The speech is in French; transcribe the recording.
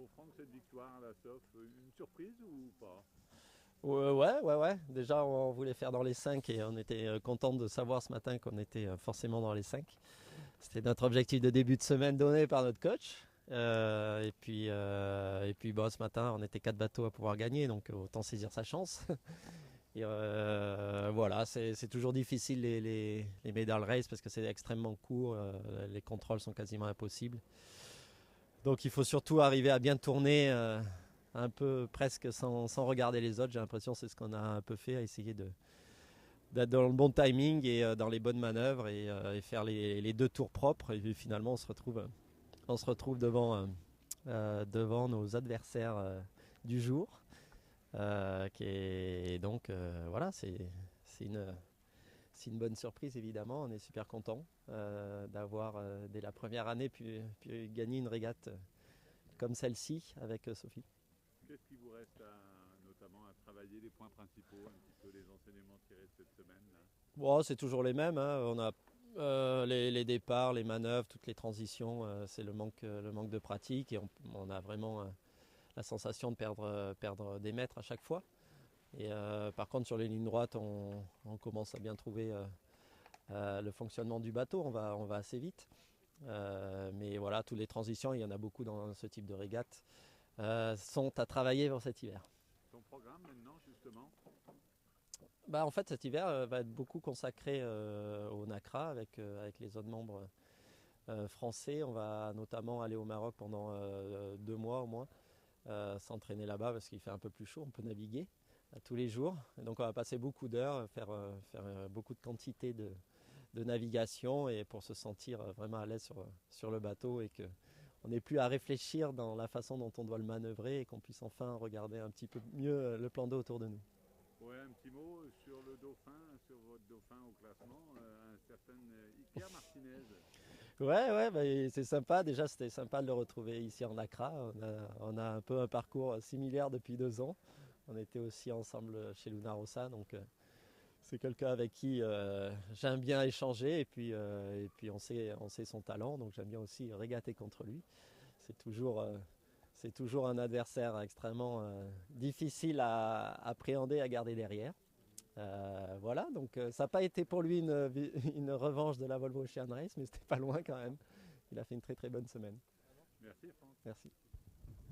pour Franck cette victoire à la SOF? Une surprise ou pas? Ouais. Déjà, on voulait faire dans les 5 et on était content de savoir ce matin qu'on était forcément dans les 5. C'était notre objectif de début de semaine donné par notre coach. Et puis bon, ce matin, on était 4 bateaux à pouvoir gagner, donc autant saisir sa chance. Et voilà, c'est toujours difficile les medal race parce que c'est extrêmement court, les contrôles sont quasiment impossibles. Donc il faut surtout arriver à bien tourner un peu presque sans regarder les autres. J'ai l'impression que c'est ce qu'on a un peu fait, à essayer d'être dans le bon timing et dans les bonnes manœuvres et faire les deux tours propres. Et puis, finalement, on se retrouve devant nos adversaires du jour. Donc voilà, c'est une bonne surprise évidemment. On est super content d'avoir dès la première année pu gagner une régate comme celle-ci avec Sophie. Qu'est-ce qui vous reste notamment à travailler, les points principaux, un petit peu les enseignements tirés de cette semaine là? Bon, c'est toujours les mêmes, hein. On a les départs, les manœuvres, toutes les transitions. C'est le manque de pratique et on a vraiment la sensation de perdre des mètres à chaque fois. Et par contre, sur les lignes droites, on commence à bien trouver le fonctionnement du bateau. On va assez vite. Mais voilà, toutes les transitions, il y en a beaucoup dans ce type de régate, sont à travailler pour cet hiver. Ton programme maintenant justement? En fait, cet hiver va être beaucoup consacré au NACRA avec les autres membres français. On va notamment aller au Maroc pendant 2 mois au moins, s'entraîner là-bas parce qu'il fait un peu plus chaud, on peut naviguer tous les jours. Et donc on va passer beaucoup d'heures, faire beaucoup de quantité de navigation et pour se sentir vraiment à l'aise sur le bateau et qu'on n'ait plus à réfléchir dans la façon dont on doit le manœuvrer et qu'on puisse enfin regarder un petit peu mieux le plan d'eau autour de nous. Ouais, un petit mot sur le dauphin, sur votre dauphin au classement, un certain Iker Martinez. Ouais, c'est sympa. Déjà, c'était sympa de le retrouver ici en Accra. On a un peu un parcours similaire depuis 2 ans. On était aussi ensemble chez Luna Rossa, donc c'est quelqu'un avec qui j'aime bien échanger et puis on sait son talent, donc j'aime bien aussi régater contre lui. C'est toujours un adversaire extrêmement difficile à appréhender, à garder derrière. Voilà, donc ça n'a pas été pour lui une revanche de la Volvo Ocean Race, mais c'était pas loin quand même. Il a fait une très très bonne semaine. Merci Franck. Merci.